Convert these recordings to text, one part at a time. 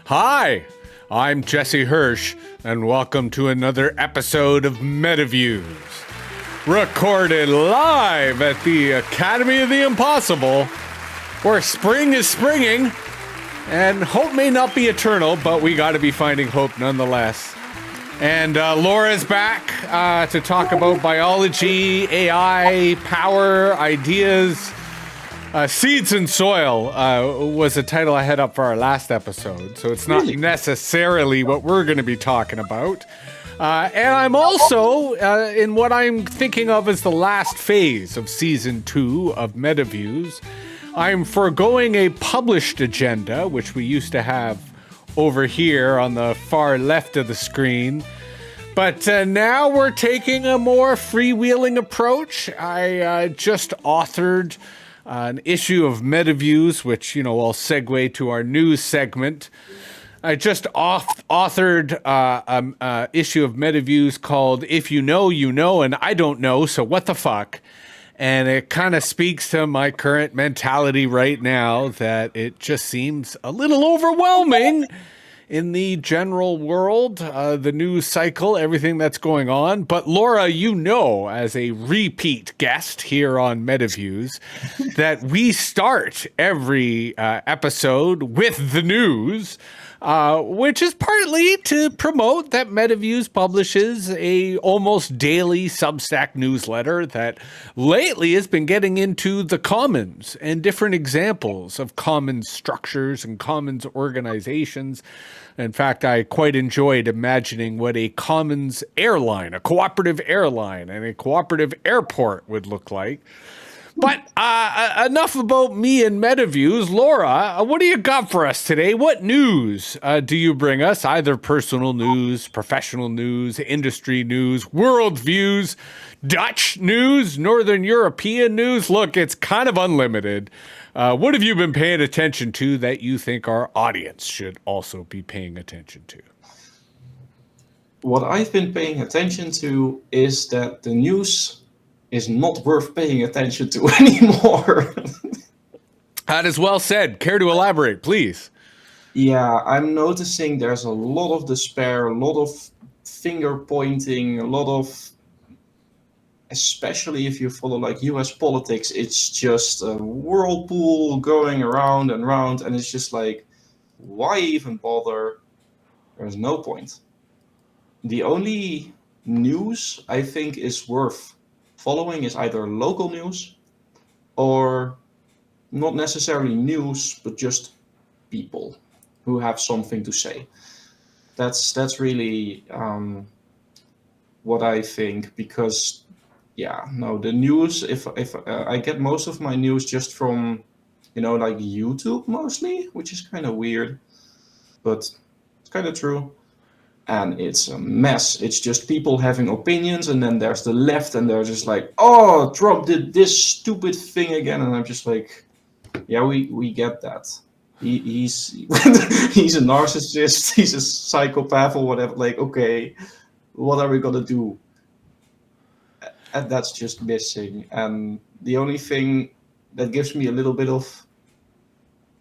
Hi, I'm Jesse Hirsh, and welcome to another episode of Metaviews. Recorded live at the Academy of the Impossible, where spring is springing, and hope may not be eternal, but we got to be finding hope nonetheless. And Laura's back to talk about biology, AI, power, ideas. Seeds and Soil was a title I had up for our last episode, so it's not necessarily what we're going to be talking about. And I'm also in what I'm thinking of as the last phase of Season 2 of Metaviews. I'm foregoing a published agenda, which we used to have over here on the far left of the screen. But now we're taking a more freewheeling approach. I just authored an issue of Metaviews, which, I'll segue to our news segment. I just authored an issue of Metaviews called If You Know, You Know, and I Don't Know, so what the fuck? And it kind of speaks to my current mentality right now that it just seems a little overwhelming in the general world, the news cycle, everything that's going on. But Laura, as a repeat guest here on Metaviews, that we start every episode with the news, which is partly to promote that Metaviews publishes a almost daily Substack newsletter that lately has been getting into the commons and different examples of commons structures and commons organizations. In fact, I quite enjoyed imagining what a commons airline, a cooperative airline, and a cooperative airport would look like. But enough about me and Metaviews. Laura, what do you got for us today? What news do you bring us? Either personal news, professional news, industry news, world views, Dutch news, Northern European news? Look, it's kind of unlimited. What have you been paying attention to that you think our audience should also be paying attention to? What I've been paying attention to is that the news is not worth paying attention to anymore. That is well said. Care to elaborate, please? Yeah, I'm noticing there's a lot of despair, a lot of finger pointing, a lot of, especially if you follow like US politics, it's just a whirlpool going around and round, and it's just like, why even bother? There's no point. The only news I think is worth following is either local news or not necessarily news, but just people who have something to say. That's really what I think, because the news, if I get most of my news just from like YouTube mostly, which is kind of weird, but it's kind of true. And it's a mess. It's just people having opinions, and then there's the left, and they're just like, oh, Trump did this stupid thing again. And I'm just like, yeah, we get that. He's he's a narcissist, he's a psychopath or whatever. Like, okay, what are we gonna do? And that's just missing. And the only thing that gives me a little bit of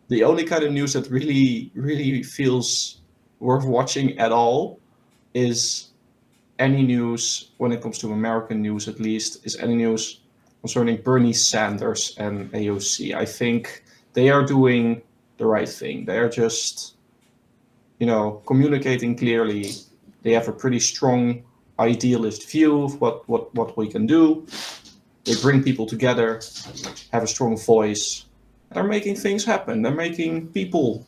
the only kind of news that really, really feels worth watching at all is any news, when it comes to American news at least, is any news concerning Bernie Sanders and AOC. I think they are doing the right thing. They are just, communicating clearly. They have a pretty strong idealist view of what we can do. They bring people together, have a strong voice. They're making things happen. They're making people,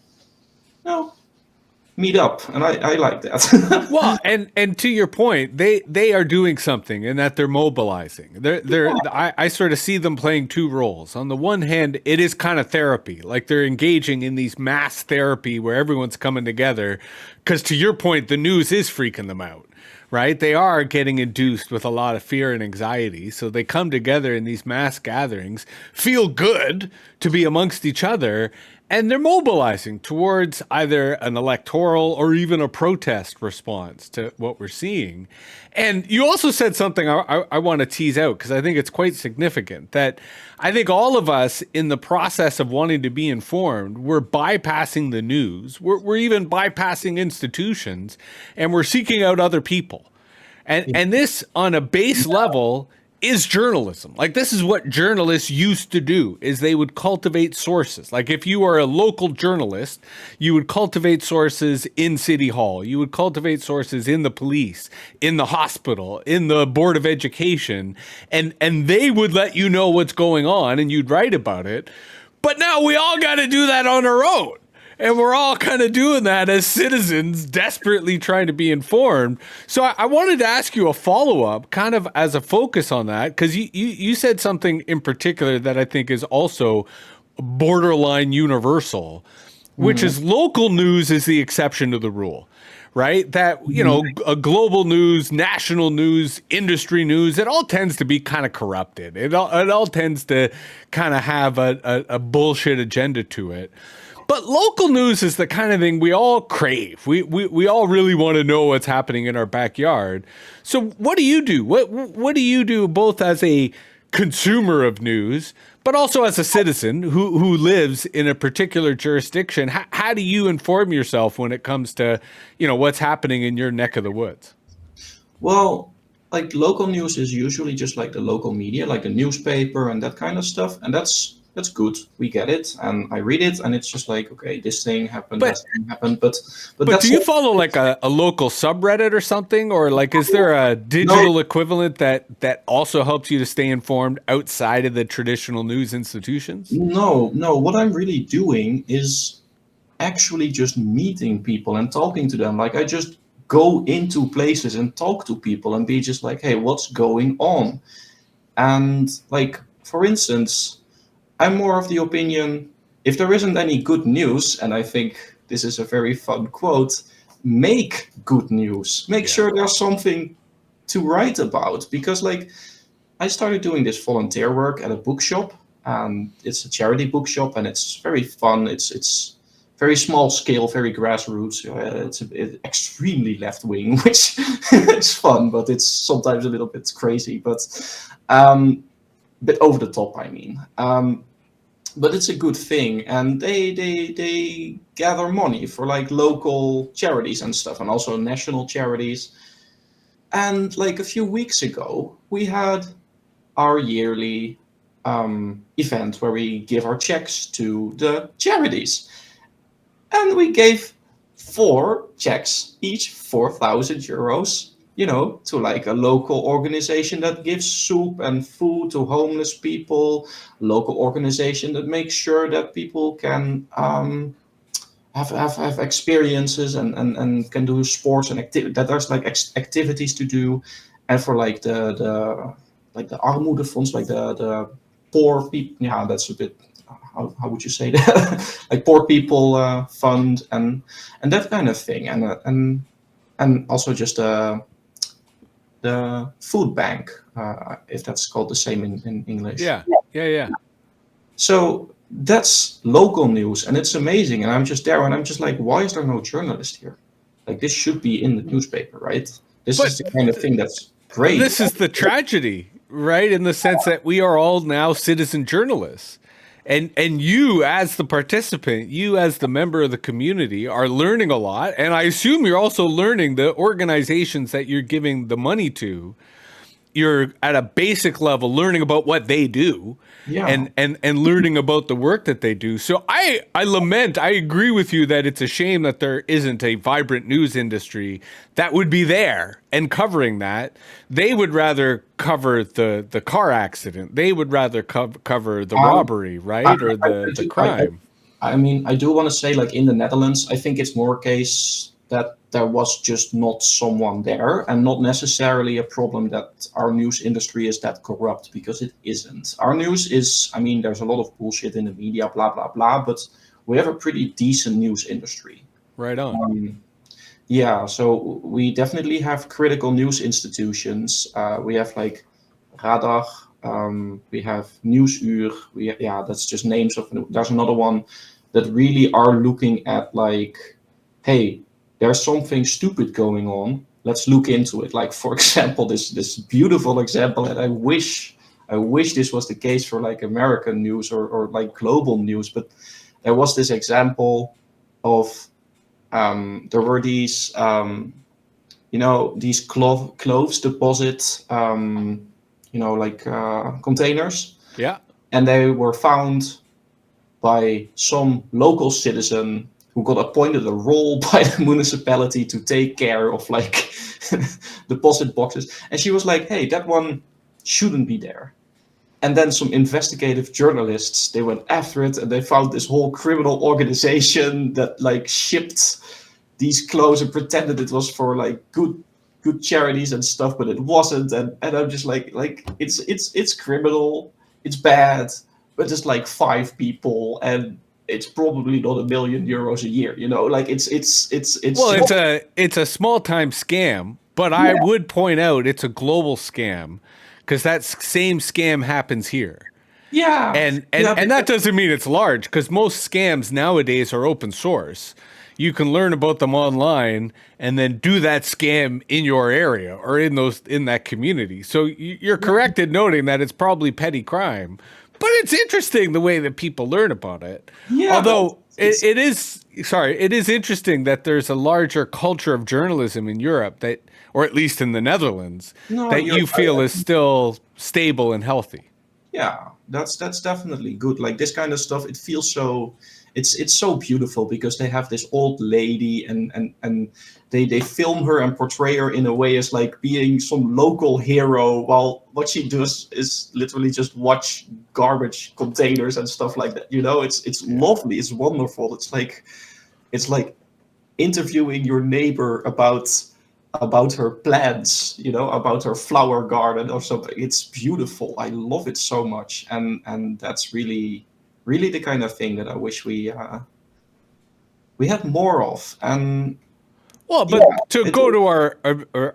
meet up, and I like that. Well, and to your point, they are doing something in that they're mobilizing. I sort of see them playing two roles. On the one hand, it is kind of therapy, like they're engaging in these mass therapy where everyone's coming together. Because to your point, the news is freaking them out. Right? They are getting induced with a lot of fear and anxiety. So they come together in these mass gatherings, feel good to be amongst each other, And they're mobilizing towards either an electoral or even a protest response to what we're seeing. And you also said something I want to tease out because I think it's quite significant, that I think all of us in the process of wanting to be informed, we're bypassing the news. We're even bypassing institutions, and we're seeking out other people. And this on a base level is journalism. Like, this is what journalists used to do, is they would cultivate sources. Like, if you are a local journalist, you would cultivate sources in City Hall. You would cultivate sources in the police, in the hospital, in the Board of Education, and they would let you know what's going on and you'd write about it. But now we all got to do that on our own. And we're all kind of doing that as citizens, desperately trying to be informed. So I wanted to ask you a follow-up, kind of as a focus on that, because you said something in particular that I think is also borderline universal, which is local news is the exception to the rule, right? That, you know, a global news, national news, industry news, it all tends to be kind of corrupted. It all tends to kind of have a bullshit agenda to it. But local news is the kind of thing we all crave. We all really want to know what's happening in our backyard. So what do you do? What do you do both as a consumer of news, but also as a citizen who lives in a particular jurisdiction? How do you inform yourself when it comes to, you know, what's happening in your neck of the woods? Well, like local news is usually just like the local media, like the newspaper and that kind of stuff, and that's good. We get it, and I read it, and it's just like, okay, this thing happened, that thing happened, but that's do you follow like a local subreddit or something, or like is there a digital equivalent that also helps you to stay informed outside of the traditional news institutions? No. What I'm really doing is actually just meeting people and talking to them. Like, I just go into places and talk to people and be just like, hey, what's going on? And like, for instance, I'm more of the opinion, if there isn't any good news, and I think this is a very fun quote, make good news. Make sure there's something to write about. Because like, I started doing this volunteer work at a bookshop, and it's a charity bookshop, and it's very fun. It's very small scale, very grassroots. It's extremely left wing, which is fun, but it's sometimes a little bit crazy. But bit over the top, I mean. But it's a good thing, and they gather money for like local charities and stuff, and also national charities. And like a few weeks ago, we had our yearly event where we give our checks to the charities, and we gave 4 checks, each 4,000 euros. You know, to like a local organization that gives soup and food to homeless people, local organization that makes sure that people can have experiences and can do sports and that there's like activities to do, and for like the armoedefonds, like the poor people. Yeah, that's a bit. How would you say that? Like poor people fund and that kind of thing, and also just the food bank, if that's called the same in English. Yeah. So that's local news, and it's amazing. And I'm just there, and I'm just like, why is there no journalist here? Like, this should be in the newspaper, right? This is the kind of thing that's great. This is the tragedy, right? In the sense that we are all now citizen journalists. And you as the participant, you as the member of the community are learning a lot. And I assume you're also learning the organizations that you're giving the money to. You're at a basic level learning about what they do and learning about the work that they do. So I agree with you that it's a shame that there isn't a vibrant news industry that would be there and covering that. They would rather cover the car accident. They would rather cover the robbery, right? Or the crime. I mean, I do want to say, like, in the Netherlands, I think it's more a case that there was just not someone there, and not necessarily a problem that our news industry is that corrupt, because it isn't. Our news is, I mean, there's a lot of bullshit in the media, blah, blah, blah, but we have a pretty decent news industry. Right on. Yeah, so we definitely have critical news institutions. We have like Radar, we have Nieuwsuur. That's just names of. There's another one. that really are looking at like, hey, there's something stupid going on. Let's look into it. Like, for example, this beautiful example, and I wish this was the case for like American news or like global news, but there was this example of there were these these cloves deposit containers, Yeah. and they were found by some local citizen who got appointed a role by the municipality to take care of like deposit boxes. And she was like, hey, that one shouldn't be there. And then some investigative journalists, they went after it, and they found this whole criminal organization that like shipped these clothes and pretended it was for like good charities and stuff, but it wasn't. And I'm just like it's criminal, it's bad, but just like 5 people, and it's probably not €1 million a year. Like it's Well, it's a small time scam, but I would point out it's a global scam because that same scam happens here. And that doesn't mean it's large, because most scams nowadays are open source. You can learn about them online and then do that scam in your area or in that community. So you're correct in noting that it's probably petty crime, but it's interesting the way that people learn about it. Yeah, although it is interesting that there's a larger culture of journalism in Europe that, or at least in the Netherlands, that you feel is still stable and healthy. Yeah, that's definitely good. Like this kind of stuff, it feels so. It's so beautiful because they have this old lady and they film her and portray her in a way as like being some local hero, while what she does is literally just watch garbage containers and stuff like that. It's lovely, it's wonderful. It's like interviewing your neighbor about her plants, about her flower garden or something. It's beautiful. I love it so much, and that's really the kind of thing that I wish we had more of. And well, but to go to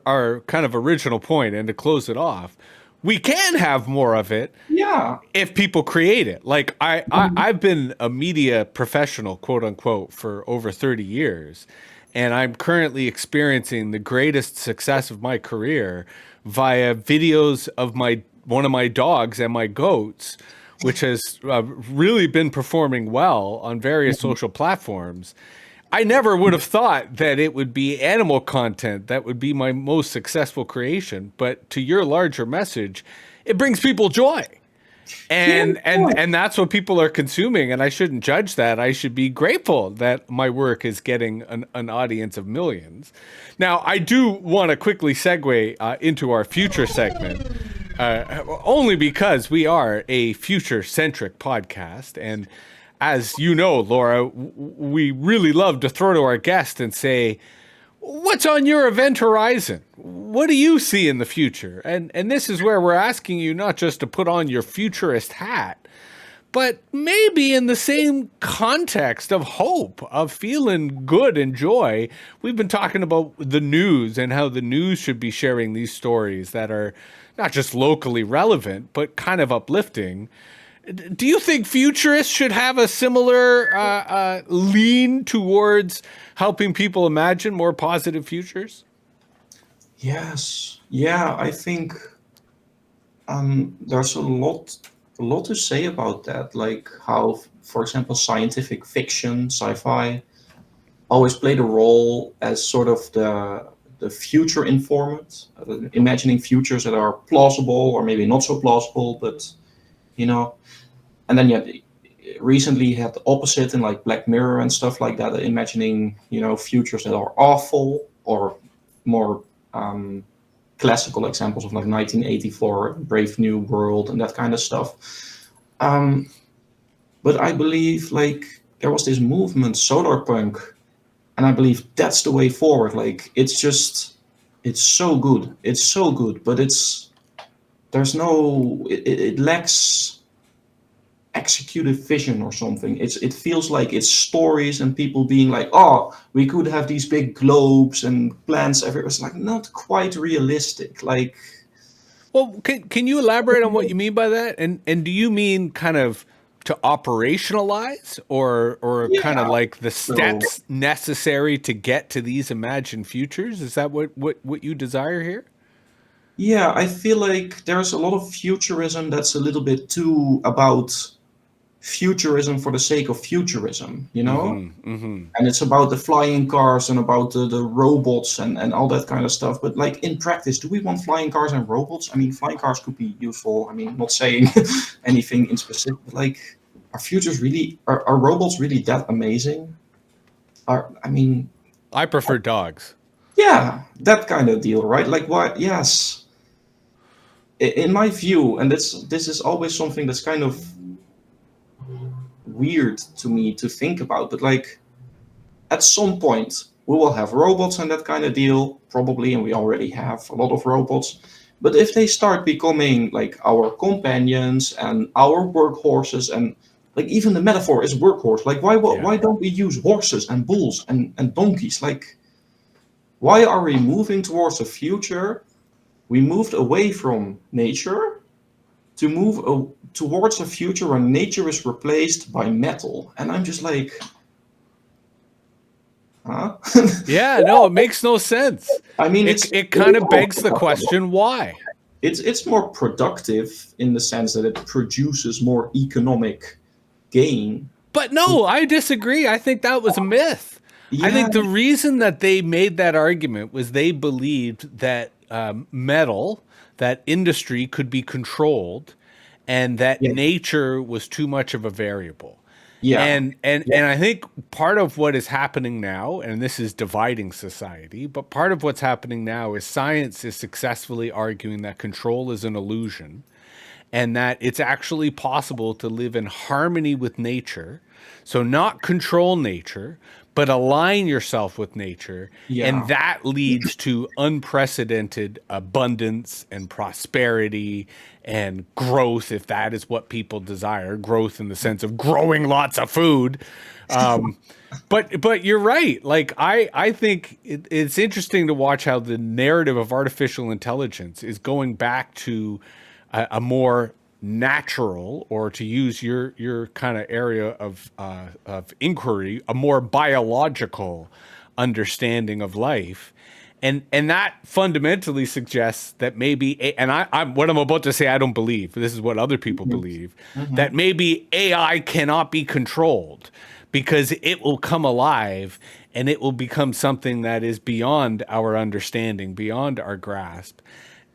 our kind of original point and to close it off, we can have more of it. Yeah. If people create it. Like I've been a media professional, quote unquote, for over 30 years. And I'm currently experiencing the greatest success of my career via videos of one of my dogs and my goats, which has really been performing well on various social platforms. I never would have thought that it would be animal content that would be my most successful creation. But to your larger message, it brings people joy. And that's what people are consuming, and I shouldn't judge that. I should be grateful that my work is getting an audience of millions. Now, I do want to quickly segue into our future segment, only because we are a future-centric podcast, and as you know, Laura, we really love to throw to our guest and say, what's on your event horizon? What do you see in the future? And this is where we're asking you not just to put on your futurist hat, but maybe in the same context of hope, of feeling good and joy. We've been talking about the news and how the news should be sharing these stories that are not just locally relevant, but kind of uplifting. Do you think futurists should have a similar lean towards helping people imagine more positive futures? Yes. Yeah, I think there's a lot to say about that. Like how, for example, scientific fiction, sci-fi, always played a role as sort of the future informant, imagining futures that are plausible or maybe not so plausible, but and then recently had the opposite in like Black Mirror and stuff like that, imagining futures that are awful, or more classical examples of like 1984, Brave New World, and that kind of stuff. But I believe like there was this movement, solar punk, and I believe that's the way forward. Like it's so good, but it lacks executive vision or something. It feels like it's stories and people being like, oh, we could have these big globes and plants everywhere. It's like not quite realistic. Like, well, can you elaborate on what you mean by that? And do you mean kind of to operationalize, or kind of Yeah. like the So steps necessary to get to these imagined futures? Is that what you desire here? yeah, I feel like there's a lot of futurism that's a little bit too about futurism for the sake of futurism, you know? And it's about the flying cars and about the robots and all that kind of stuff. But like in practice, do we want flying cars and robots? I mean, flying cars could be useful. I mean, not saying anything in specific, but like, are robots really that amazing? I mean, I prefer dogs. yeah, that kind of deal, right? Like, why? Yes, in my view, and this is always something that's kind of weird to me to think about, but like at some point we will have robots and that kind of deal, probably, and we already have a lot of robots. But if they start becoming like our companions and our workhorses, and like even the metaphor is workhorse, like Yeah. why don't we use horses and bulls and donkeys? Like, why are we moving towards a future? We moved away from nature to towards a future where nature is replaced by metal. And I'm just like, huh? Yeah, no, it makes no sense. I mean, It kind of begs the question why. it's more productive in the sense that it produces more economic gain. But no, I disagree. I think that was a myth. I Yeah, think the reason that they made that argument was they believed that metal, that industry could be controlled, and that yeah, nature was too much of a variable. yeah, And I think part of what is happening now, and this is dividing society, but part of what's happening now is science is successfully arguing that control is an illusion, and that it's actually possible to live in harmony with nature. So, not control nature, but align yourself with nature. And yeah, that leads to unprecedented abundance and prosperity and growth, if that is what people desire. Growth in the sense of growing lots of food. Um, but you're right. Like I think it's interesting to watch how the narrative of artificial intelligence is going back to a more natural, or to use your kind of area of inquiry, a more biological understanding of life. And that fundamentally suggests that maybe, and I'm what I'm about to say, I don't believe. This is what other people mhm, believe, mhm. that maybe AI cannot be controlled because it will come alive and it will become something that is beyond our understanding, beyond our grasp.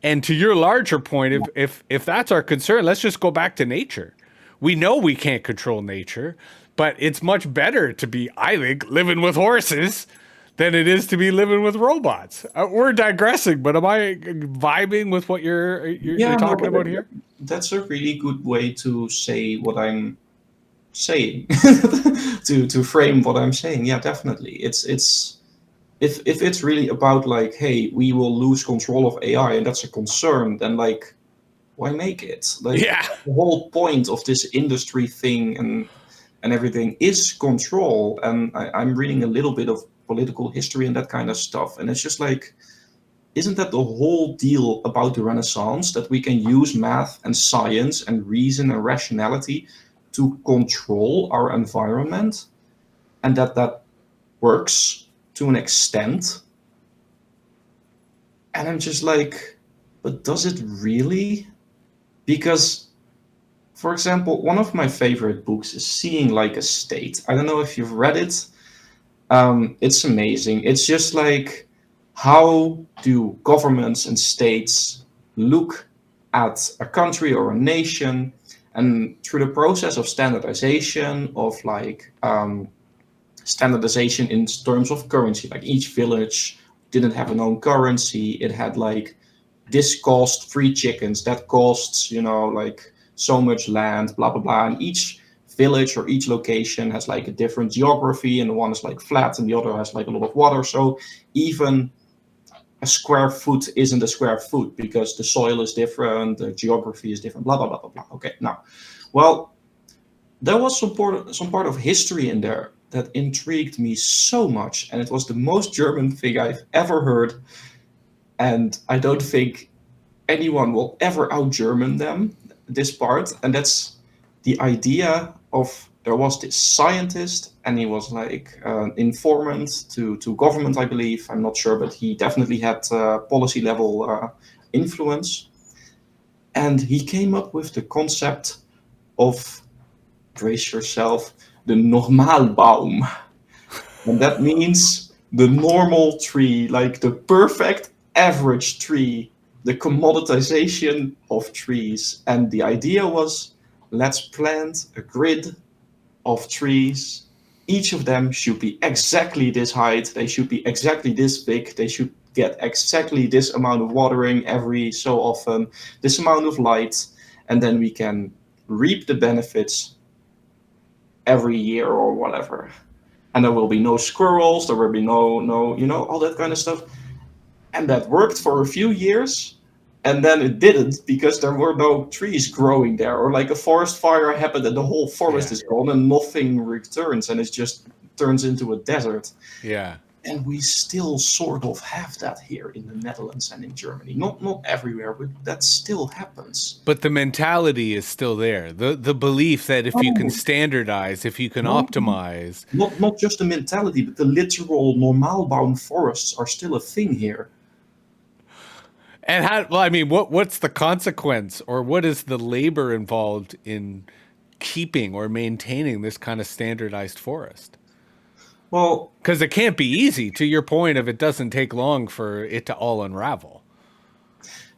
And to your larger point, if that's our concern, let's just go back to nature. We know we can't control nature, but it's much better to be, I think, living with horses than it is to be living with robots. We're digressing, but am I vibing with what you're Yeah, no, talking but about here? that's a really good way to say what I'm saying, to frame what I'm saying. Yeah, definitely. It's if it's really about like, hey, we will lose control of AI and that's a concern, then like, why make it? Like, Yeah. the whole point of this industry thing and everything is control. And I'm reading a little bit of political history and that kind of stuff, and it's just like, isn't that the whole deal about the Renaissance, that we can use math and science and reason and rationality to control our environment, and that works to an extent? And I'm just like, but does it really? Because, for example, one of my favorite books is Seeing Like a State. I don't know if you've read it. It's amazing. It's just like, how do governments and states look at a country or a nation, and through the process of standardization, of like standardization in terms of currency, like each village didn't have an own currency. It had like, this cost free chickens, that costs, like so much land, blah blah blah. And each village or each location has like a different geography, and the one is like flat and the other has like a lot of water. So even a square foot isn't a square foot because the soil is different, the geography is different, blah blah blah blah blah. Okay, now, well, there was some part of history in there that intrigued me so much, and it was the most German thing I've ever heard. And I don't think anyone will ever out German them, this part, and that's the idea there was this scientist, and he was like an informant to government, I believe. I'm not sure, but he definitely had policy level influence. And he came up with the concept of, brace yourself, the Normalbaum. And that means the normal tree, like the perfect average tree, the commoditization of trees. And the idea was, let's plant a grid of trees. Each of them should be exactly this height. They should be exactly this big. They should get exactly this amount of watering every so often, this amount of light, and then we can reap the benefits every year or whatever. And there will be no squirrels, there will be no, all that kind of stuff. And that worked for a few years, and then it didn't because there were no trees growing there, or like a forest fire happened and the whole forest is gone and nothing returns, and it just turns into a desert. Yeah. And we still sort of have that here in the Netherlands and in Germany. Not everywhere, but that still happens. But the mentality is still there. The belief that if you can standardize, if you can optimize. Not just the mentality, but the literal Normalbaum forests are still a thing here. And what's the consequence, or what is the labor involved in keeping or maintaining this kind of standardized forest? Well, because it can't be easy, to your point of it doesn't take long for it to all unravel.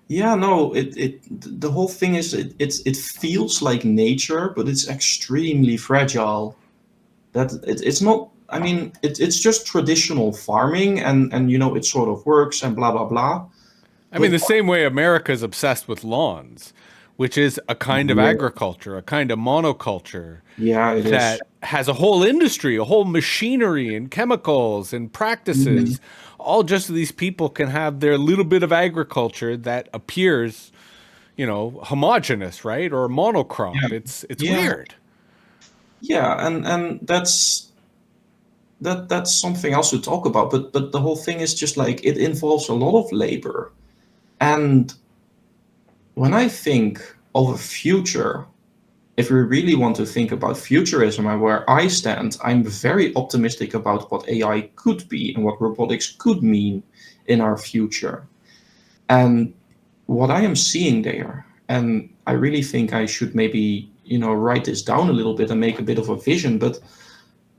Yeah, no, the whole thing is it feels like nature, but it's extremely fragile. It's not. I mean, it's just traditional farming, and it sort of works and blah blah blah. I mean, the same way America's obsessed with lawns, which is a kind of agriculture, a kind of monoculture. Yeah, it that has a whole industry, a whole machinery and chemicals and practices, all just so these people can have their little bit of agriculture that appears, homogenous, right? Or monocrop. Yeah. It's weird. Yeah, and that's something else to talk about. But the whole thing is just like it involves a lot of labor. And when I think of a future, if we really want to think about futurism and where I stand, I'm very optimistic about what AI could be and what robotics could mean in our future. And what I am seeing there, and I really think I should maybe, write this down a little bit and make a bit of a vision, but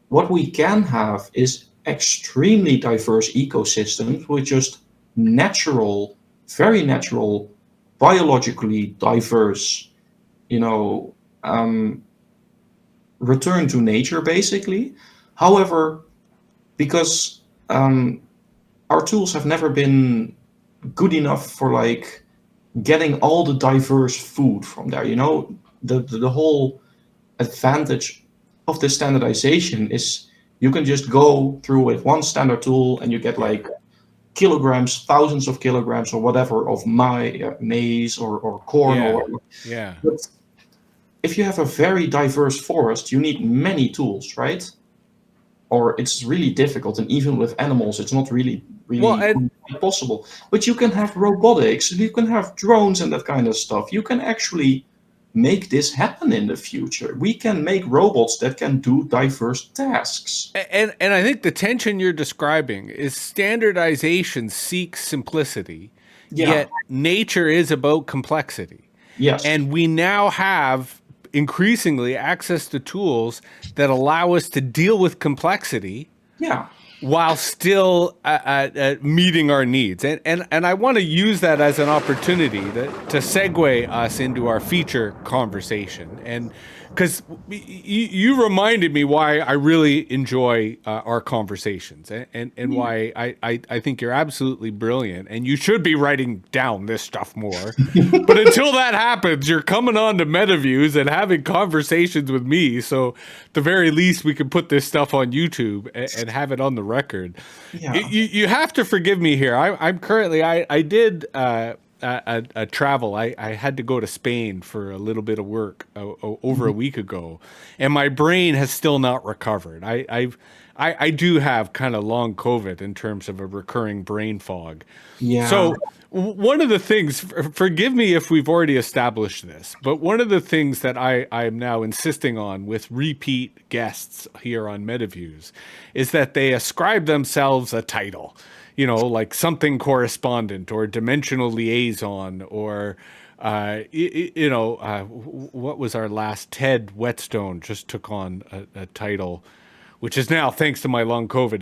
what we can have is extremely diverse ecosystems with just natural, very natural, biologically diverse, return to nature, basically. However, because our tools have never been good enough for like getting all the diverse food from there, the whole advantage of this standardization is you can just go through with one standard tool and you get like kilograms, thousands of kilograms or whatever of maize or corn or whatever. Yeah. But if you have a very diverse forest, you need many tools, right? Or it's really difficult, and even with animals, it's not really possible. But you can have robotics, you can have drones and that kind of stuff. You can actually make this happen in the future. We can make robots that can do diverse tasks. And I think the tension you're describing is standardization seeks simplicity, yet nature is about complexity. Yes. And we now have increasingly access to tools that allow us to deal with complexity while still meeting our needs. And I want to use that as an opportunity to segue us into our feature conversation. And because you reminded me why I really enjoy our conversations and why I think you're absolutely brilliant and you should be writing down this stuff more. But until that happens, you're coming on to Metaviews and having conversations with me. So at the very least, we can put this stuff on YouTube and have it on the record. Yeah. You have to forgive me here. I'm currently, I did a travel. I had to go to Spain for a little bit of work over a week ago, and my brain has still not recovered. I do have kind of long COVID in terms of a recurring brain fog. Yeah. So one of the things, forgive me if we've already established this, but one of the things that I am now insisting on with repeat guests here on Metaviews is that they ascribe themselves a title, like something correspondent or dimensional liaison or what was our last? Ted Whetstone just took on a title, which is now, thanks to my long COVID,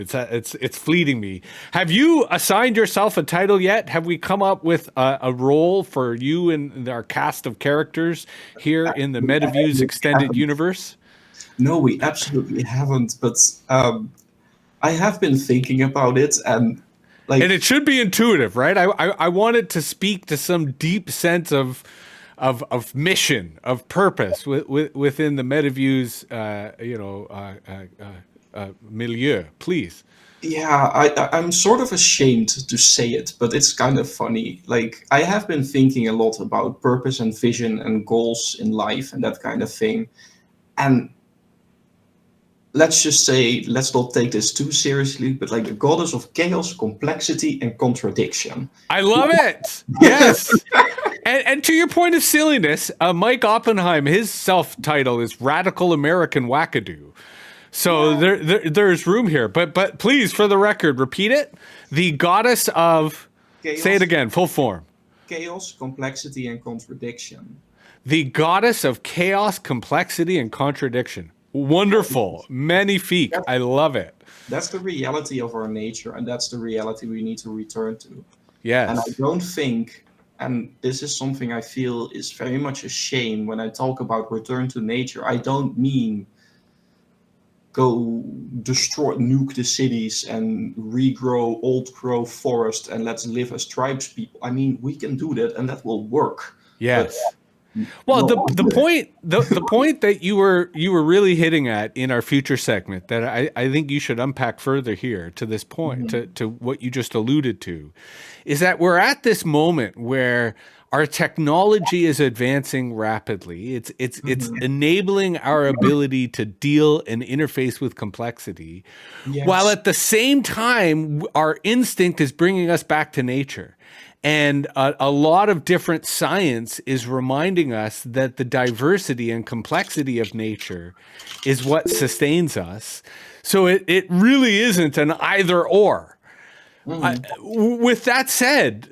it's fleeting me. Have you assigned yourself a title yet? Have we come up with a role for you in our cast of characters here in the Metaviews extended universe? No, we absolutely haven't. But I have been thinking about it, and And it should be intuitive, right? I want it to speak to some deep sense of mission, of purpose within the Metaviews, milieu. Please. yeah, I'm sort of ashamed to say it, but it's kind of funny. Like, I have been thinking a lot about purpose and vision and goals in life and that kind of thing. And let's just say, let's not take this too seriously, but like the goddess of chaos, complexity, and contradiction. I love it. Yes. And to your point of silliness, Mike Oppenheim, his self-title is Radical American Wackadoo. So there's room here. But please, for the record, repeat it. The goddess of, Chaos, say it again, full form. chaos, complexity, and contradiction. The goddess of chaos, complexity, and contradiction. Wonderful. Magnifique. I love it. That's the reality of our nature, and that's the reality we need to return to. Yes. And I don't think, and this is something I feel is very much a shame when I talk about return to nature, I don't mean go destroy, nuke the cities and regrow old growth forest and let's live as tribes people. I mean, we can do that and that will work. Yes. Well, the point that you were really hitting at in our future segment that I think you should unpack further here to this point, to what you just alluded to, is that we're at this moment where our technology is advancing rapidly. It's enabling our ability to deal and interface with complexity, while at the same time our instinct is bringing us back to nature. And a lot of different science is reminding us that the diversity and complexity of nature is what sustains us. So it really isn't an either or. With that said,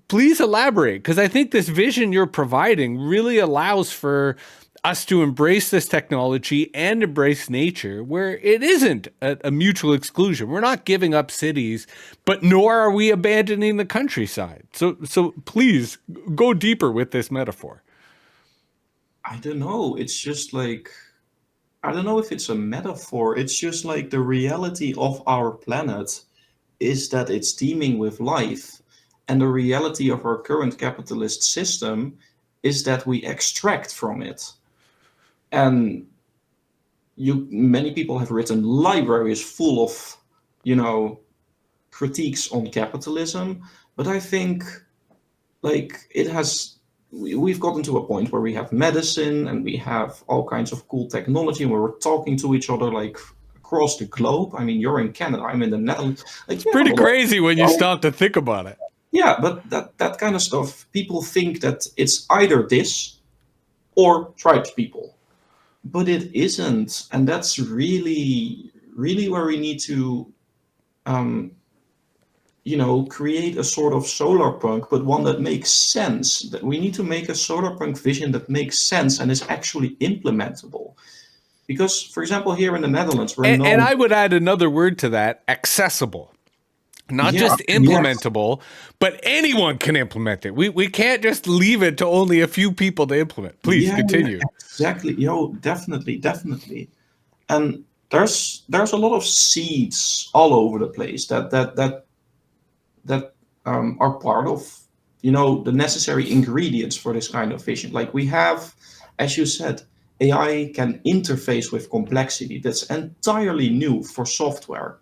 please elaborate, because I think this vision you're providing really allows for us to embrace this technology and embrace nature, where it isn't a mutual exclusion. We're not giving up cities, but nor are we abandoning the countryside. So please go deeper with this metaphor. I don't know. It's just like, I don't know if it's a metaphor. It's just like the reality of our planet is that it's teeming with life. And the reality of our current capitalist system is that we extract from it. And many people have written libraries full of, critiques on capitalism. But I think like we've gotten to a point where we have medicine and we have all kinds of cool technology and we're talking to each other like across the globe. I mean, you're in Canada, I'm in the Netherlands. Like, it's pretty crazy when you stop to think about it. Yeah, but that kind of stuff, people think that it's either this or tribes people. But it isn't. And that's really, really where we need to, create a sort of solar punk, but one that makes sense. That we need to make a solar punk vision that makes sense and is actually implementable. Because, for example, here in the Netherlands, and I would add another word to that: accessible. Not just implementable, but anyone can implement it. We can't just leave it to only a few people to implement. Please continue. Exactly. Definitely. And there's a lot of seeds all over the place that are part of the necessary ingredients for this kind of vision. Like we have, as you said, AI can interface with complexity. That's entirely new for software.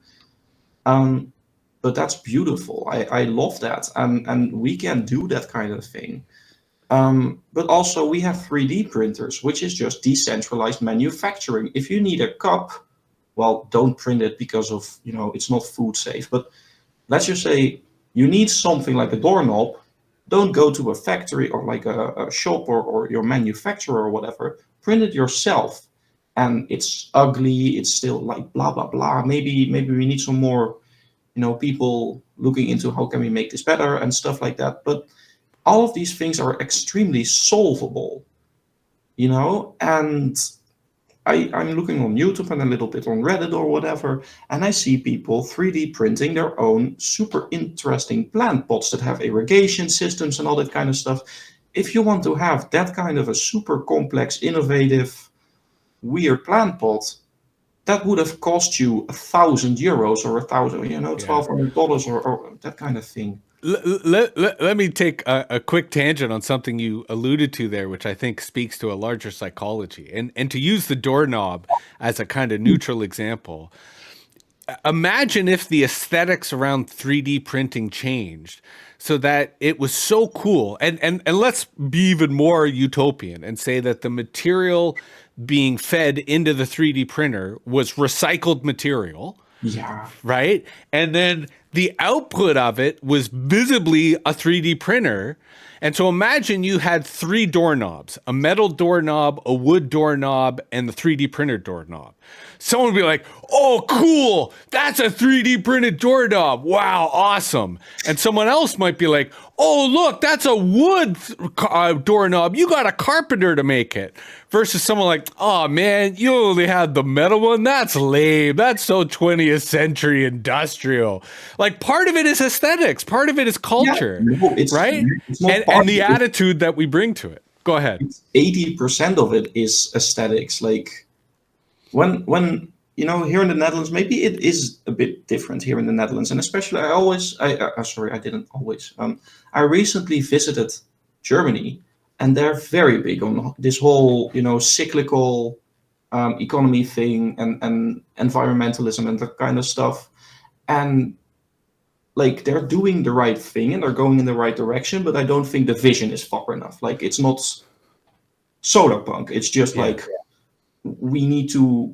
But that's beautiful. I love that. And we can do that kind of thing. But also we have 3D printers, which is just decentralized manufacturing. If you need a cup, well, don't print it because of, it's not food safe. But let's just say you need something like a doorknob. Don't go to a factory or like a shop or your manufacturer or whatever. Print it yourself. And it's ugly. It's still like blah, blah, blah. Maybe we need some more, people looking into how can we make this better and stuff like that. But all of these things are extremely solvable, and I'm looking on YouTube and a little bit on Reddit or whatever, and I see people 3D printing their own super interesting plant pots that have irrigation systems and all that kind of stuff. If you want to have that kind of a super complex, innovative, weird plant pot, that would have cost you €1,000 or $1,200 or that kind of thing. Let me take a quick tangent on something you alluded to there, which I think speaks to a larger psychology. And to use the doorknob as a kind of neutral example, imagine if the aesthetics around 3D printing changed so that it was so cool. And let's be even more utopian and say that the material being fed into the 3D printer was recycled material. Yeah. Right? And then the output of it was visibly a 3D printer. And so imagine you had 3 doorknobs, a metal doorknob, a wood doorknob, and the 3D printer doorknob. Someone would be like, oh, cool, that's a 3D printed doorknob. Wow, awesome. And someone else might be like, oh, look, that's a wood doorknob. You got a carpenter to make it. Versus someone like, oh, man, you only had the metal one? That's lame. That's so 20th century industrial. Like, part of it is aesthetics. Part of it is culture, right? And the attitude that we bring to it. Go ahead. 80% of it is aesthetics. Like, when here in the Netherlands, maybe it is a bit different here in the Netherlands, and especially I recently visited Germany, and they're very big on this whole cyclical economy thing and environmentalism and that kind of stuff, and like they're doing the right thing and they're going in the right direction, but I don't think the vision is far enough. Like, it's not solar punk. It's just like we need to,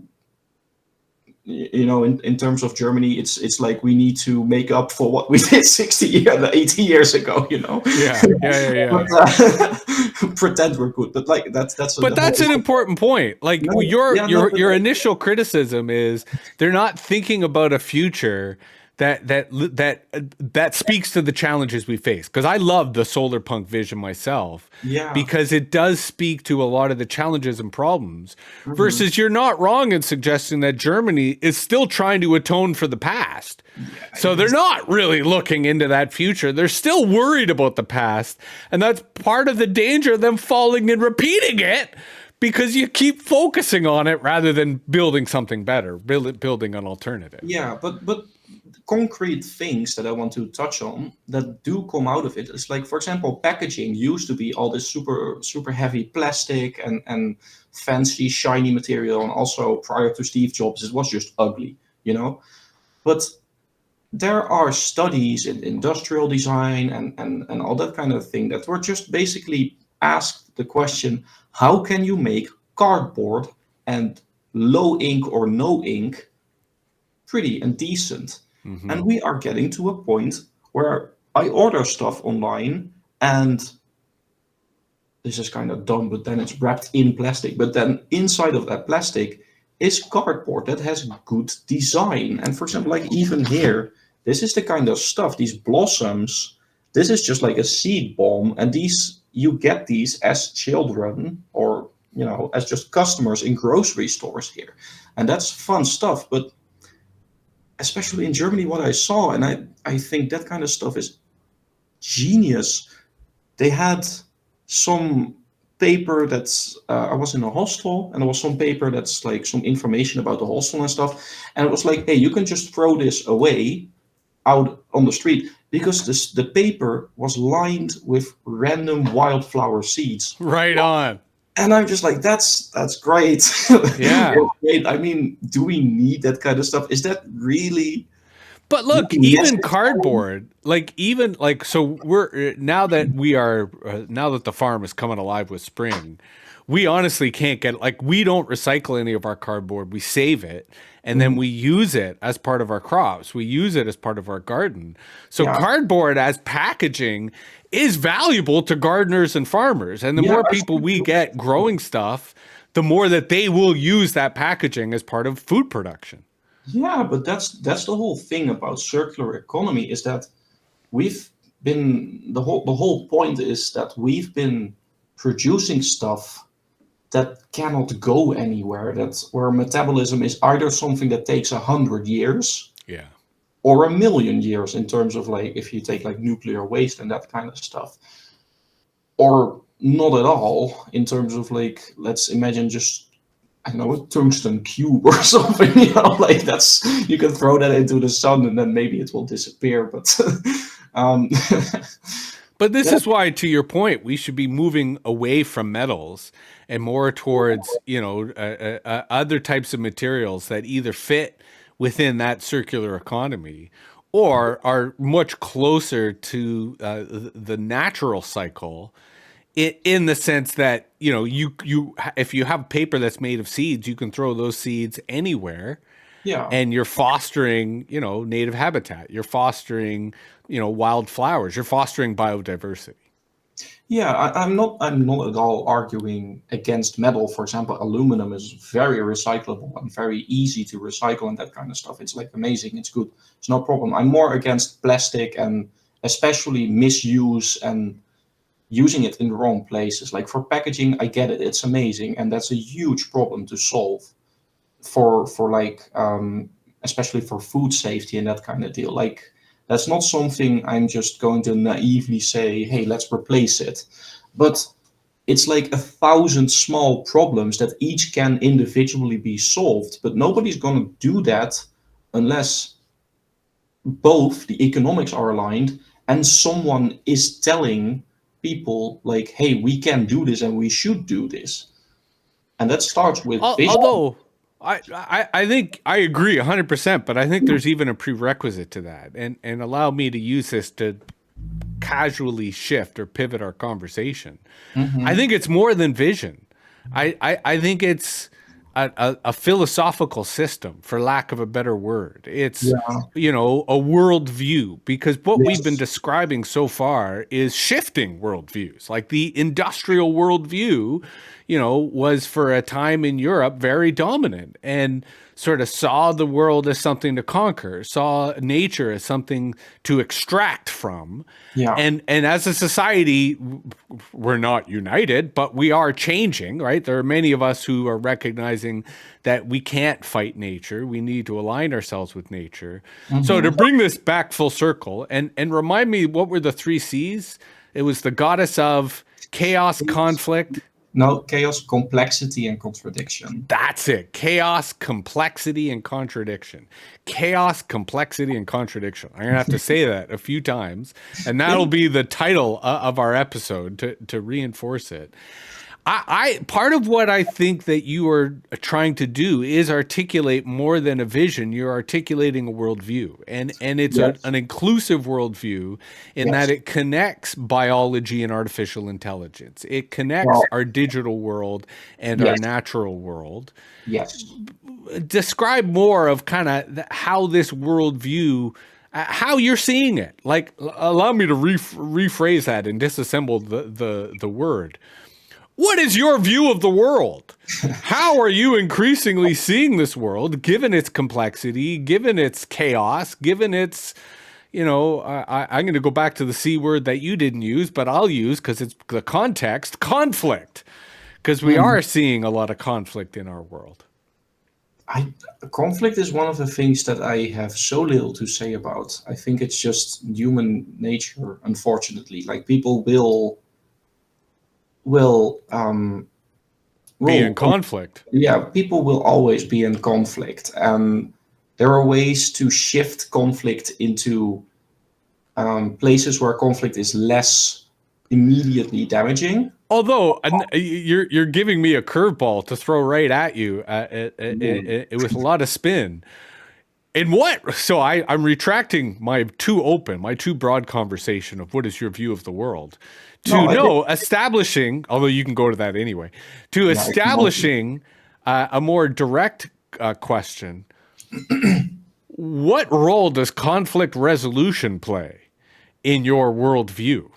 in terms of Germany, it's like we need to make up for what we did 80 years ago, Yeah. But, pretend we're good, but like that's an important point. Like, your initial criticism is they're not thinking about a future that speaks to the challenges we face. Because I love the solar punk vision myself, because it does speak to a lot of the challenges and problems. Mm-hmm. Versus, you're not wrong in suggesting that Germany is still trying to atone for the past. So they're not really looking into that future. They're still worried about the past, and that's part of the danger of them falling and repeating it. Because you keep focusing on it rather than building something better, building an alternative. Yeah, but concrete things that I want to touch on that do come out of it is, like, for example, packaging used to be all this super heavy plastic and fancy shiny material, and also prior to Steve Jobs it was just ugly, but there are studies in industrial design and all that kind of thing that were just basically asked the question, how can you make cardboard and low ink or no ink pretty and decent? Mm-hmm. And we are getting to a point where I order stuff online, and this is kind of dumb, but then it's wrapped in plastic. But then inside of that plastic is cardboard that has good design. And for example, like even here, this is the kind of stuff, these blossoms, this is just like a seed bomb. And you get these as children or, as just customers in grocery stores here. And that's fun stuff. But especially in Germany, what I saw, and I think that kind of stuff is genius. They had some paper that's, I was in a hostel, and there was some paper that's like some information about the hostel and stuff. And it was like, hey, you can just throw this away out on the street, because the paper was lined with random wildflower seeds. Right on. And I'm just like, that's great. Yeah. Great. I mean, do we need that kind of stuff? Is that really? But look, even cardboard, so now that the farm is coming alive with spring, we honestly can't get, like, we don't recycle any of our cardboard. We save it and then we use it as part of our crops. We use it as part of our garden. So Yeah. cardboard as packaging is valuable to gardeners and farmers. And the more people we get growing stuff, the more that they will use that packaging as part of food production. Yeah, but that's the whole thing about circular economy, is that the whole point is that we've been producing stuff that cannot go anywhere. That's where metabolism is either something that takes 100 years Yeah. or 1,000,000 years, in terms of, like, if you take like nuclear waste and that kind of stuff, or not at all, in terms of, like, let's imagine just, I don't know, a tungsten cube or something, like, that's, you can throw that into the sun and then maybe it will disappear, but um, But this is why, to your point, we should be moving away from metals and more towards, other types of materials that either fit within that circular economy or are much closer to the natural cycle, in the sense that, you if you have paper that's made of seeds, you can throw those seeds anywhere. yeah. And you're fostering, native habitat. You're fostering, wildflowers. You're fostering biodiversity. Yeah, I'm not at all arguing against metal. For example, aluminum is very recyclable and very easy to recycle and that kind of stuff. It's, like, amazing. It's good. It's no problem. I'm more against plastic, and especially misuse and using it in the wrong places. Like, for packaging, I get it. It's amazing, and that's a huge problem to solve for like, especially for food safety and that kind of deal. Like, that's not something I'm just going to naively say, hey, let's replace it. But it's like 1,000 small problems that each can individually be solved, but nobody's going to do that unless both the economics are aligned and someone is telling people, like, hey, we can do this and we should do this. And that starts with vision. Although I think I agree 100%, but I think there's even a prerequisite to that. And allow me to use this to casually shift or pivot our conversation. I think it's more than vision. I think it's a philosophical system, for lack of a better word. It's, a worldview, because what we've been describing so far is shifting worldviews. Like, the industrial worldview, was for a time in Europe very dominant and sort of saw the world as something to conquer, saw nature as something to extract from. Yeah. And as a society, we're not united, but we are changing, right? There are many of us who are recognizing that we can't fight nature. We need to align ourselves with nature. So to bring this back full circle, and remind me, what were the 3 C's? It was the goddess of chaos, conflict. No, chaos, complexity, and contradiction. That's it. Chaos, complexity, and contradiction. Chaos, complexity, and contradiction. I'm going to have to say that a few times, and that'll be the title of our episode to reinforce it. I part of what I think that you are trying to do is articulate more than a vision. You're articulating a worldview, and it's an inclusive worldview in that it connects biology and artificial intelligence. It connects our digital world and our natural world. Yes. Describe more of kind of how this worldview, how you're seeing it. Like, allow me to rephrase that and disassemble the word. What is your view of the world? How are you increasingly seeing this world, given its complexity, given its chaos, given its, I'm going to go back to the C word that you didn't use, but I'll use because it's the context, conflict, because we are seeing a lot of conflict in our world. Conflict is one of the things that I have so little to say about. I think it's just human nature, unfortunately. Like, people will be in conflict. Yeah, people will always be in conflict. There are ways to shift conflict into places where conflict is less immediately damaging. Although you're giving me a curveball to throw right at you with a lot of spin. In what? So I'm retracting my too broad conversation of what is your view of the world No, to I think, no establishing, although you can go to that anyway, to yeah, I can imagine. establishing a more direct question. What role does conflict resolution play in your worldview?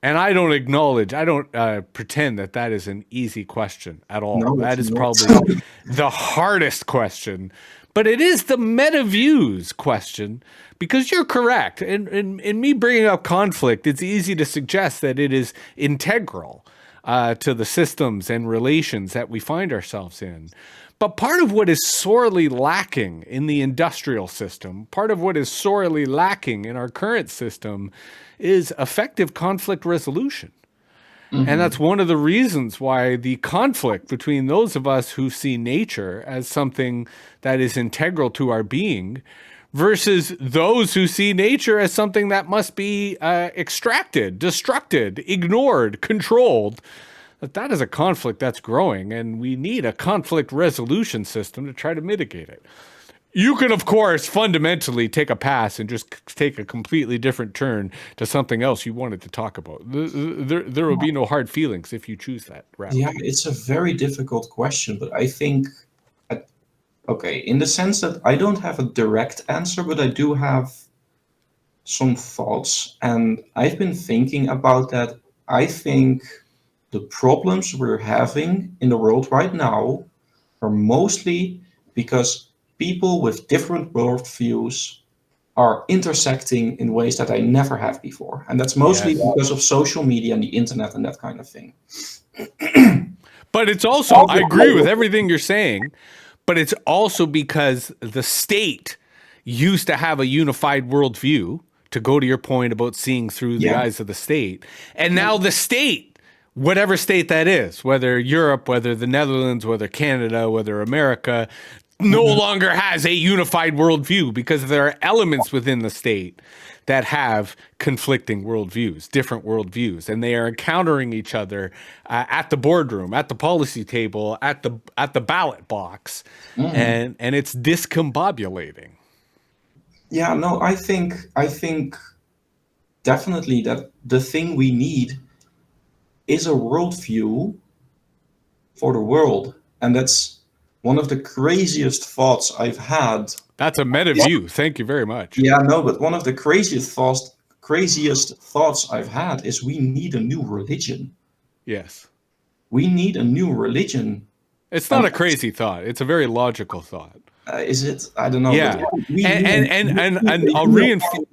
And I don't pretend that that is an easy question at all. No, That it's is not. probably the hardest question, but it is the Metaviews question because you're correct. In me bringing up conflict, it's easy to suggest that it is integral to the systems and relations that we find ourselves in. But part of what is sorely lacking in the industrial system, part of what is sorely lacking in our current system, is effective conflict resolution. And Hmm. that's one of the reasons why the conflict between those of us who see nature as something that is integral to our being versus those who see nature as something that must be extracted, destructed, ignored, controlled, that is a conflict that's growing, and we need a conflict resolution system to try to mitigate it. You can, of course, fundamentally take a pass and just take a completely different turn to something else you wanted to talk about. There will be no hard feelings if you choose that route. Yeah, it's a very difficult question, but I think, uh, okay, in the sense that I don't have a direct answer, but I do have some thoughts, and I've been thinking about that. I think the problems we're having in the world right now are mostly because people with different worldviews are intersecting in ways that I never have before. And that's mostly Yes. because of social media and the internet and that kind of thing. But it's also, I agree with everything you're saying, but it's also because the state used to have a unified worldview, to go to your point about seeing through the Yeah. eyes of the state. And now the state, whatever state that is, whether Europe, whether the Netherlands, whether Canada, whether America, no Mhm. longer has a unified worldview because there are elements within the state that have conflicting worldviews, different worldviews, and they are encountering each other at the boardroom, at the policy table, at the ballot box, Mhm. and it's discombobulating. Yeah, no, I think definitely that the thing we need is a worldview for the world. And that's one of the craziest thoughts I've had. That's a meta view. Thank you very much. Yeah, no, but one of the craziest thoughts I've had is we need a new religion. Yes. We need a new religion. It's And not a crazy thought. It's a very logical thought. is it? I don't know, but Yeah. we And need, and and we and, need and a I'll reinforce.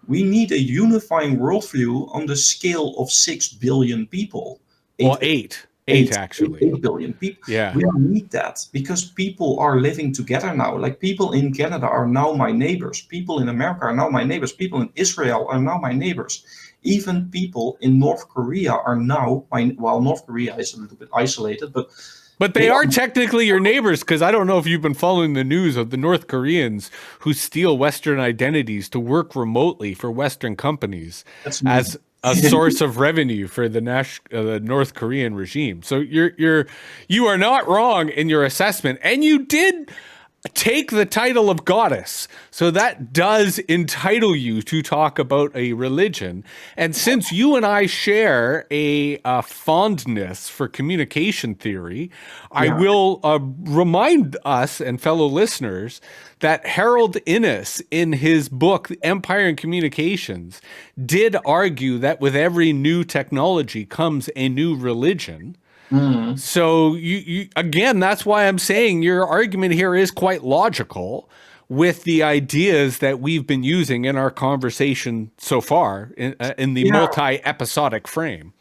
we need a unifying worldview on the scale of 6 billion people. Well, 8 eight. Eight, eight, actually. 8 billion people. Yeah. We need that because people are living together now. Like people in Canada are now my neighbors. People in America are now my neighbors. People in Israel are now my neighbors. Even people in North Korea are now my. Well, North Korea is a little bit isolated, but But they they are are. technically your neighbors because I don't know if you've been following the news of the North Koreans who steal Western identities to work remotely for Western companies That's as me. a source of revenue for the North Korean regime. So you are not wrong in your assessment, and you did take the title of goddess. So that does entitle you to talk about a religion. And since you and I share a fondness for communication theory, I Yeah. will remind us and fellow listeners that Harold Innis, in his book Empire and Communications, did argue that with every new technology comes a new religion. Mm. So you again, that's why I'm saying your argument here is quite logical with the ideas that we've been using in our conversation so far in the Yeah. multi-episodic frame.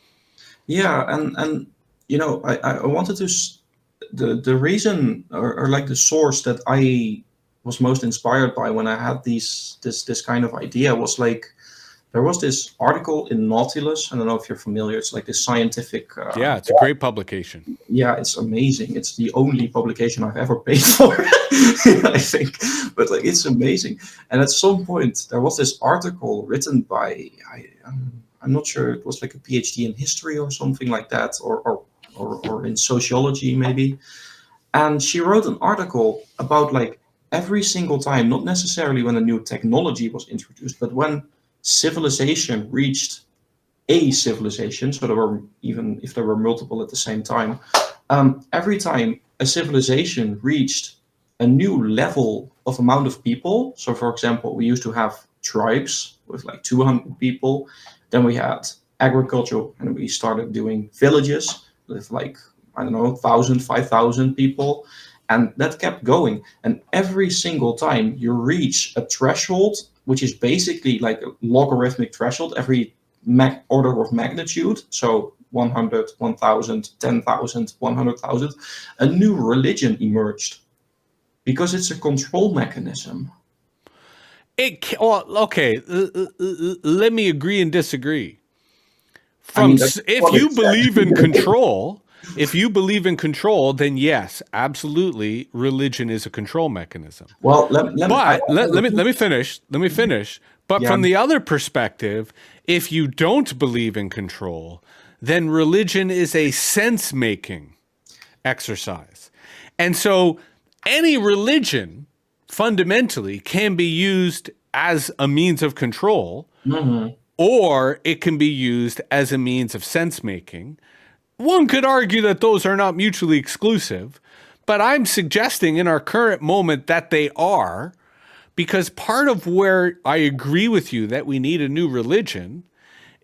Yeah. And I wanted to the reason or like the source that I was most inspired by when I had this kind of idea was like there was this article in Nautilus. I don't know if you're familiar. It's like this scientific. Yeah, it's a great publication. Yeah, it's amazing. It's the only publication I've ever paid for, I think. But like, it's amazing. And at some point, there was this article written by I'm not sure. It was like a PhD in history or something like that, or or in sociology maybe. And she wrote an article about like every single time, not necessarily when a new technology was introduced, but when civilization reached a civilization, so there were, even if there were multiple at the same time, every time a civilization reached a new level of amount of people. So for example, we used to have tribes with like 200 people. Then we had agriculture, and we started doing villages with like, I don't know, 1,000, 5,000 people. And that kept going. And every single time you reach a threshold, which is basically like a logarithmic threshold, every order of magnitude, so 100, 1,000, 10,000, 100,000, a new religion emerged because it's a control mechanism. Okay, let me agree and disagree. If you believe in control, then yes, absolutely, religion is a control mechanism. Well, let me finish. But Yeah. from the other perspective, if you don't believe in control, then religion is a sense-making exercise. And so any religion fundamentally can be used as a means of control, or it can be used as a means of sense-making. One could argue that those are not mutually exclusive, but I'm suggesting in our current moment that they are, because part of where I agree with you that we need a new religion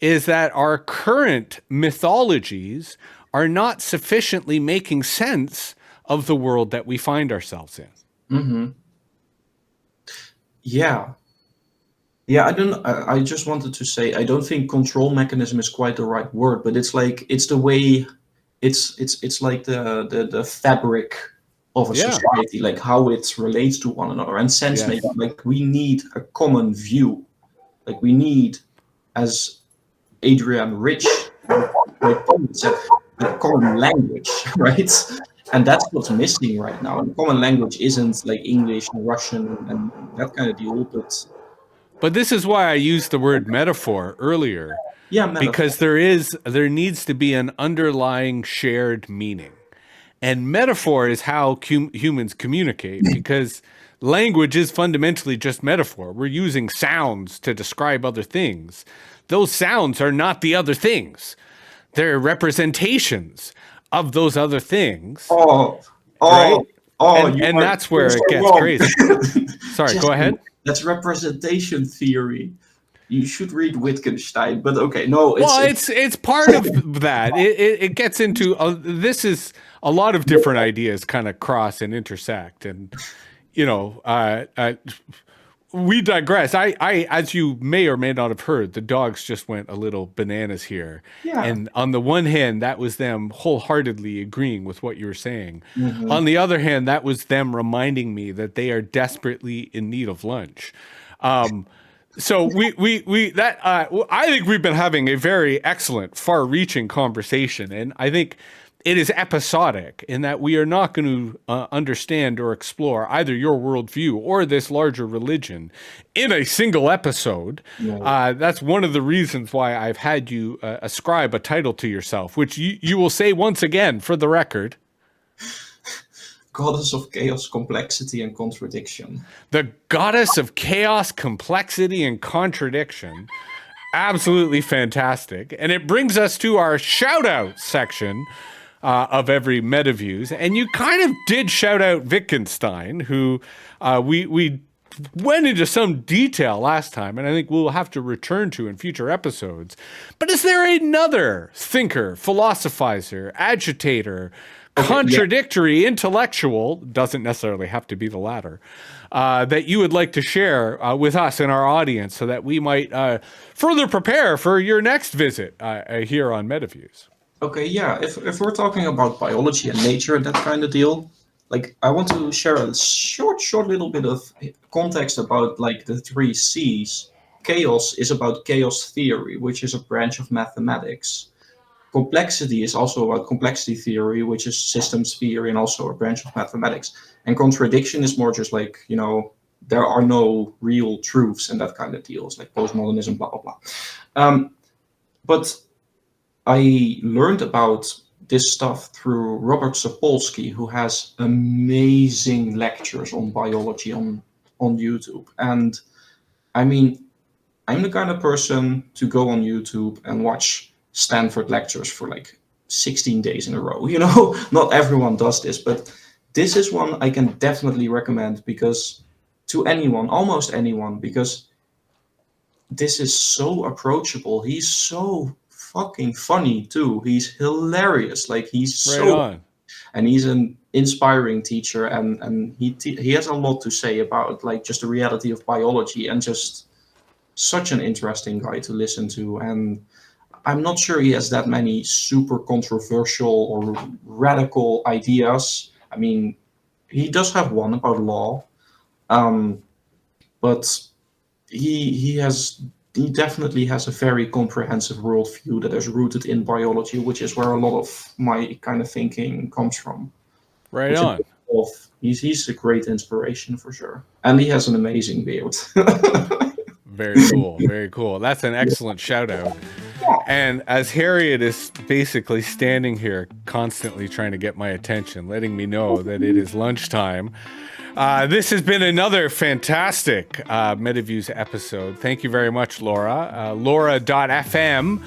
is that our current mythologies are not sufficiently making sense of the world that we find ourselves in. Yeah. I just wanted to say, I don't think control mechanism is quite the right word, but it's like, it's the way, it's like the fabric of a society, like how it relates to one another, and sense making. Like we need a common view, like we need, as Adrian Rich said, a common language, right? And that's what's missing right now. And common language isn't like English and Russian and that kind of deal, But this is why I used the word metaphor earlier, because there needs to be an underlying shared meaning. And metaphor is how humans communicate, because language is fundamentally just metaphor. We're using sounds to describe other things. Those sounds are not the other things. They're representations of those other things. And that's where it gets crazy. Sorry, go ahead. That's representation theory. You should read Wittgenstein, but okay, no. It's part of that. It gets into this is a lot of different ideas kind of cross and intersect, and we digress. I as you may or may not have heard, the dogs just went a little bananas here. Yeah. And on the one hand, that was them wholeheartedly agreeing with what you were saying. On the other hand, that was them reminding me that they are desperately in need of lunch. So I think we've been having a very excellent, far-reaching conversation, and I think it is episodic in that we are not going to understand or explore either your worldview or this larger religion in a single episode. That's one of the reasons why I've had you ascribe a title to yourself, which you will say once again for the record. Goddess of chaos, complexity, and contradiction. The goddess of chaos, complexity, and contradiction. Absolutely fantastic. And it brings us to our shout-out section of every Metaviews. And you kind of did shout out Wittgenstein, who we went into some detail last time, and I think we'll have to return to in future episodes. But is there another thinker, philosophizer, agitator, contradictory intellectual, doesn't necessarily have to be the latter, that you would like to share with us and our audience so that we might further prepare for your next visit here on Metaviews? Okay, yeah, if we're talking about biology and nature and that kind of deal, like I want to share a short little bit of context about like the 3 C's. Chaos is about chaos theory, which is a branch of mathematics. Complexity is also about complexity theory, which is systems theory and also a branch of mathematics. And contradiction is more just like, there are no real truths and that kind of deals, like postmodernism, blah, blah, blah. But I learned about this stuff through Robert Sapolsky, who has amazing lectures on biology on YouTube. And I mean, I'm the kind of person to go on YouTube and watch Stanford lectures for like 16 days in a row. You know, not everyone does this, but this is one I can definitely recommend because to anyone, almost anyone, because this is so approachable. He's so fucking funny too. He's hilarious. Like he's and he's an inspiring teacher, and he has a lot to say about like just the reality of biology, and just such an interesting guy to listen to. And I'm not sure he has that many super controversial or radical ideas. I mean, he does have one about law, but he definitely has a very comprehensive worldview that is rooted in biology, which is where a lot of my kind of thinking comes from. Right on. He's a great inspiration for sure, and he has an amazing beard. Very cool. Very cool. That's an excellent shout out. And as Harriet is basically standing here constantly trying to get my attention, letting me know that it is lunchtime, this has been another fantastic Metaviews episode. Thank you very much, Laura. Laura.fm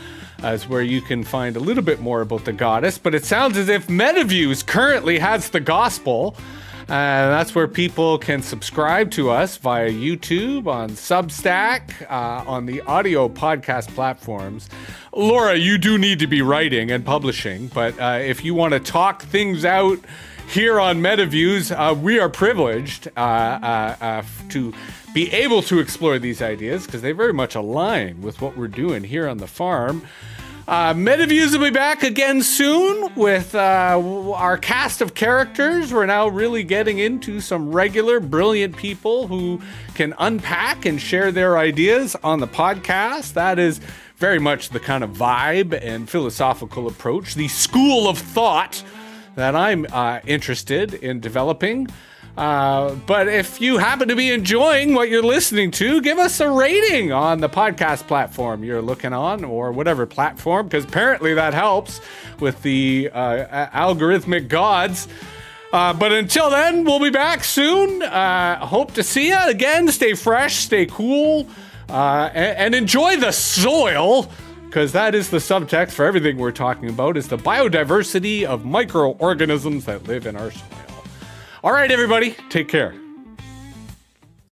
is where you can find a little bit more about the goddess, but it sounds as if Metaviews currently has the gospel. That's where people can subscribe to us via YouTube, on Substack, on the audio podcast platforms. Laura, you do need to be writing and publishing, but if you want to talk things out here on Metaviews, we are privileged to be able to explore these ideas because they very much align with what we're doing here on the farm. Metaviews will be back again soon with our cast of characters. We're now really getting into some regular, brilliant people who can unpack and share their ideas on the podcast. That is very much the kind of vibe and philosophical approach, the school of thought that I'm interested in developing. But if you happen to be enjoying what you're listening to, give us a rating on the podcast platform you're looking on, or whatever platform, because apparently that helps with the algorithmic gods. But until then, we'll be back soon. Hope to see you again. Stay fresh, stay cool, and enjoy the soil, because that is the subtext for everything we're talking about, is the biodiversity of microorganisms that live in our soil. All right, everybody, take care.